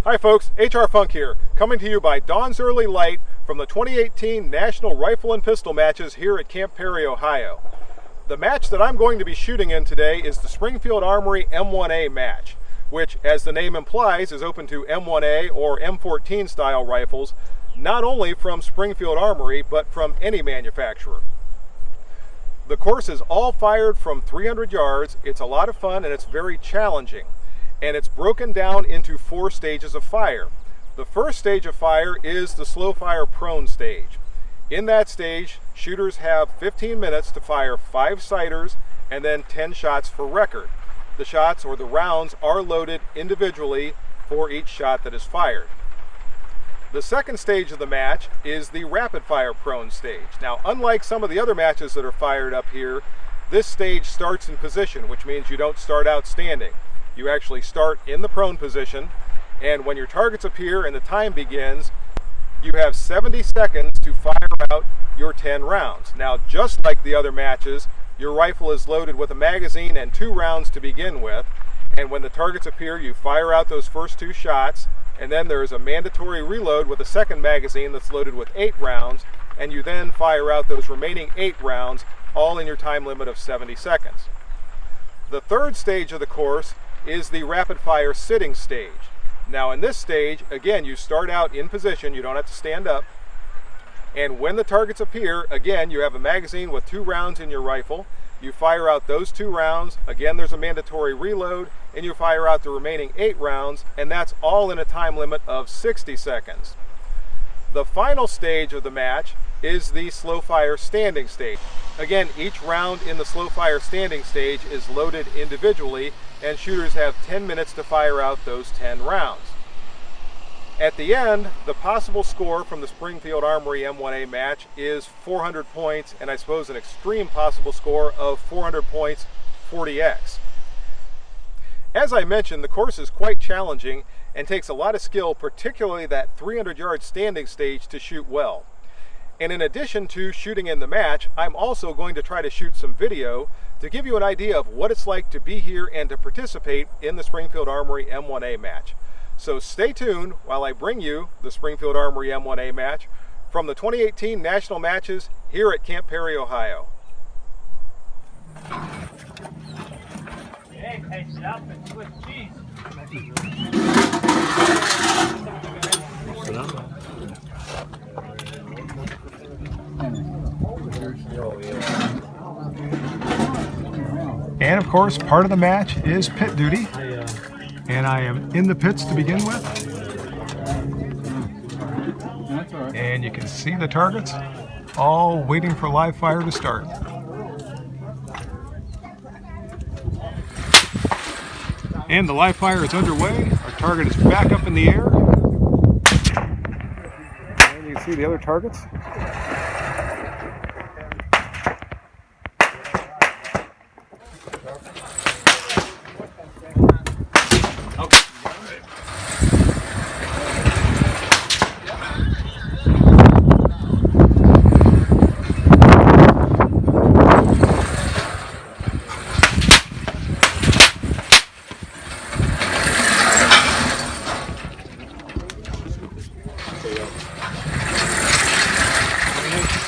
Hi folks, HR Funk here, coming to you by Dawn's Early Light from the 2018 National Rifle and Pistol Matches here at Camp Perry, Ohio. The match that I'm going to be shooting in today is the Springfield Armory M1A match, which, as the name implies, is open to M1A or M14 style rifles, not only from Springfield Armory, but from any manufacturer. The course is all fired from 300 yards, it's a lot of fun and it's very challenging. And it's broken down into 4 stages of fire. The first stage of fire is the slow fire prone stage. In that stage, shooters have 15 minutes to fire 5 sighters and then 10 shots for record. The shots, or the rounds, are loaded individually for each shot that is fired. The second stage of the match is the rapid fire prone stage. Now, unlike some of the other matches that are fired up here, this stage starts in position, which means you don't start out standing. You actually start in the prone position, and when your targets appear and the time begins, you have 70 seconds to fire out your 10 rounds. Now, just like the other matches, your rifle is loaded with a magazine and 2 rounds to begin with, and when the targets appear, you fire out those first 2 shots, and then there is a mandatory reload with a second magazine that's loaded with 8 rounds, and you then fire out those remaining 8 rounds, all in your time limit of 70 seconds. The third stage of the course is the rapid fire sitting stage. Now in this stage, again, you start out in position, you don't have to stand up, and when the targets appear, again, you have a magazine with 2 rounds in your rifle, you fire out those 2 rounds, again there's a mandatory reload, and you fire out the remaining 8 rounds, and that's all in a time limit of 60 seconds. The final stage of the match is the slow fire standing stage. Again, each round in the slow fire standing stage is loaded individually, and shooters have 10 minutes to fire out those 10 rounds. At the end, the possible score from the Springfield Armory M1A match is 400 points, and I suppose an extreme possible score of 400 points 40x. As I mentioned, the course is quite challenging and takes a lot of skill, particularly that 300-yard standing stage, to shoot well. And in addition to shooting in the match, I'm also going to try to shoot some video to give you an idea of what it's like to be here and to participate in the Springfield Armory M1A match. So stay tuned while I bring you the Springfield Armory M1A match from the 2018 National Matches here at Camp Perry, Ohio. Hey, stop and switch cheese. And of course, part of the match is pit duty, and I am in the pits to begin with. And you can see the targets all waiting for live fire to start. And the live fire is underway. Our target is back up in the air. And you can see the other targets.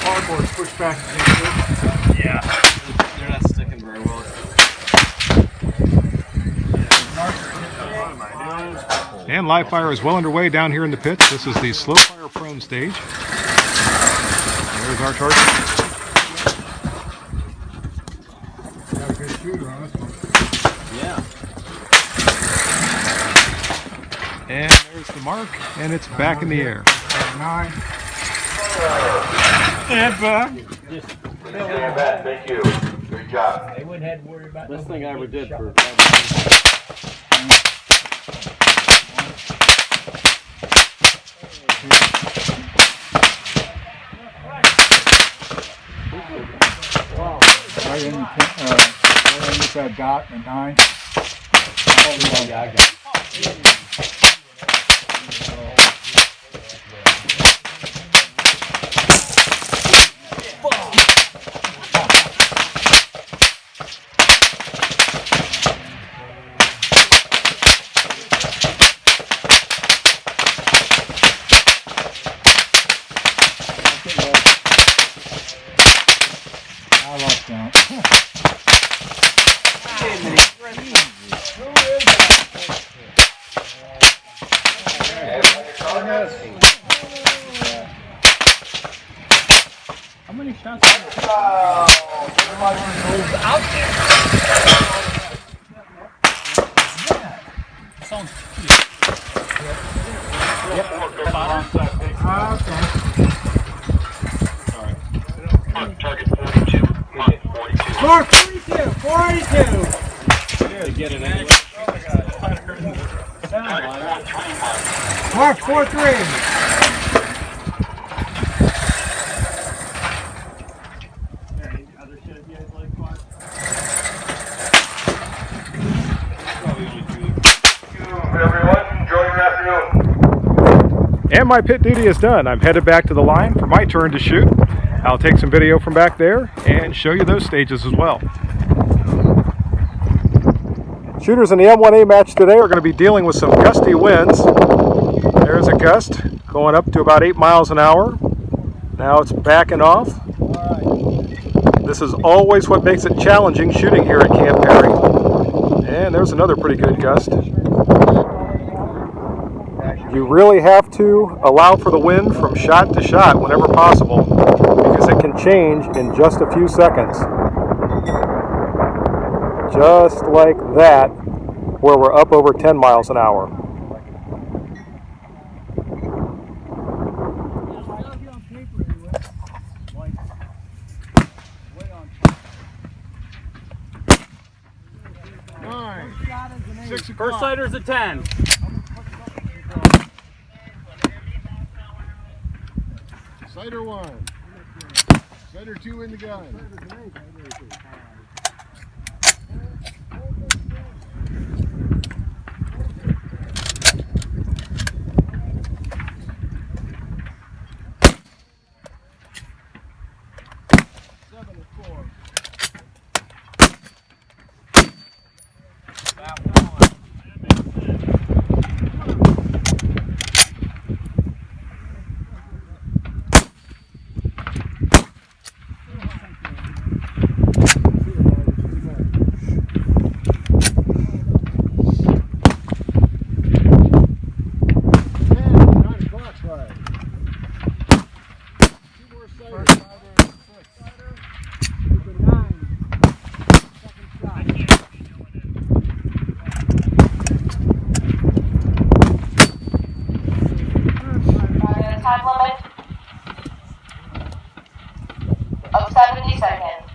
Cardboard's pushed back against it. Yeah, they're not sticking very well. And live fire is well underway down here in the pits. This is the slow fire prone stage. There's our target. Got a good shooter on this one. Yeah. And there's the mark, and it's back in the air. 9. And back. Stand back, thank you. Good job. They wouldn't have to worry about Best thing I ever did for. Right underneath that dot and 9. Oh, yeah, I got it. count. How many shots? Sounds Target 42. Mark 42. Mark 42! 42! To get an angle. Mark 43! Everyone, enjoy your afternoon. And my pit duty is done. I'm headed back to the line for my turn to shoot. I'll take some video from back there and show you those stages as well. Shooters in the M1A match today are going to be dealing with some gusty winds. There's a gust going up to about 8 miles an hour. Now it's backing off. This is always what makes it challenging shooting here at Camp Perry. And there's another pretty good gust. You really have to allow for the wind from shot to shot whenever possible, because it can change in just a few seconds. Just like that, where we're up over 10 miles an hour. First sighter's a 10. Sighter 1. Sighter 2 in the gun. Time limit of 70 seconds.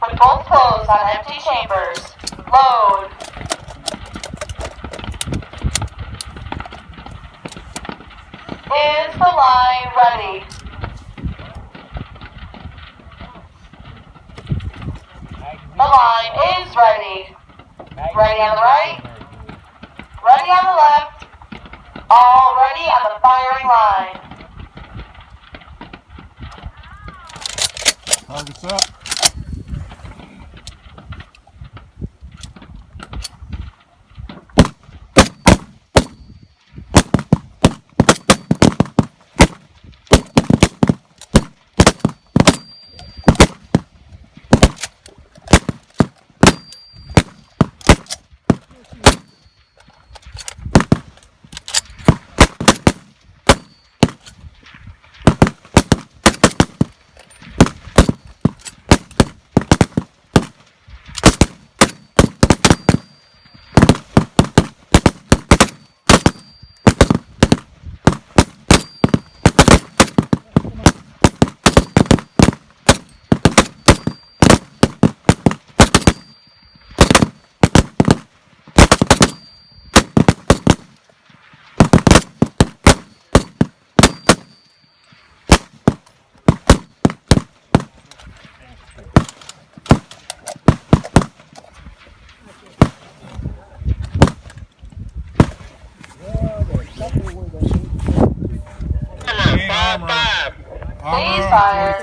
Put both toes on empty chambers. Load. Is the line ready? The line is ready. Ready on the right. Ready on the left. All ready on the firing line. Target's up. Ceasefire.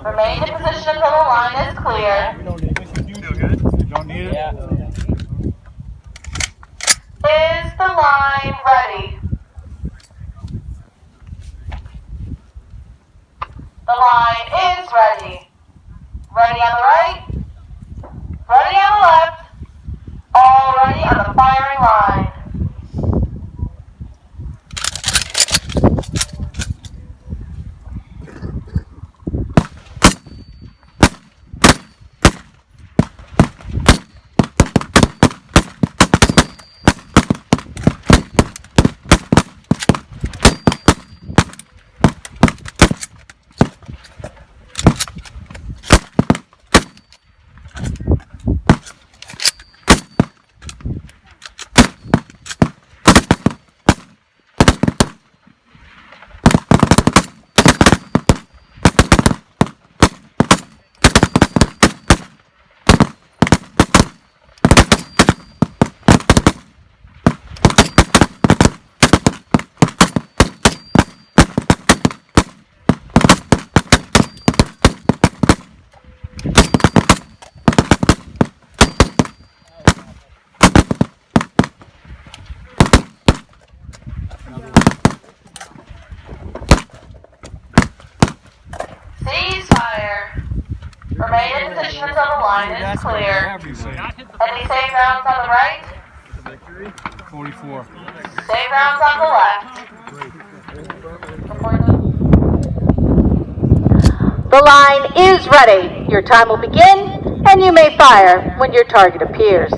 Remain in position until the line is clear. You don't need it? Yeah. Is the line ready? line is ready. Ready on the right. Ready on the left. All ready on the firing line. Ceasefire. Remain in position until the line is clear. Any safe rounds on the right? 44. Safe rounds on the left. The line is ready. Your time will begin, and you may fire when your target appears.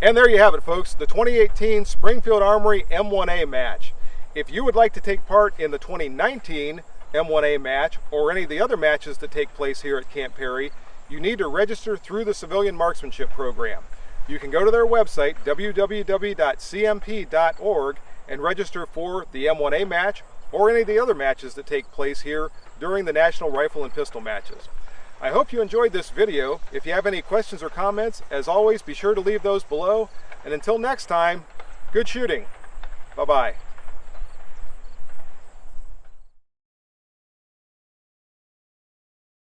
And there you have it, folks, the 2018 Springfield Armory M1A match. If you would like to take part in the 2019 M1A match or any of the other matches that take place here at Camp Perry, you need to register through the Civilian Marksmanship Program. You can go to their website, www.cmp.org, and register for the M1A match or any of the other matches that take place here during the National Rifle and Pistol matches. I hope you enjoyed this video. If you have any questions or comments, as always, be sure to leave those below. And until next time, good shooting. Bye-bye.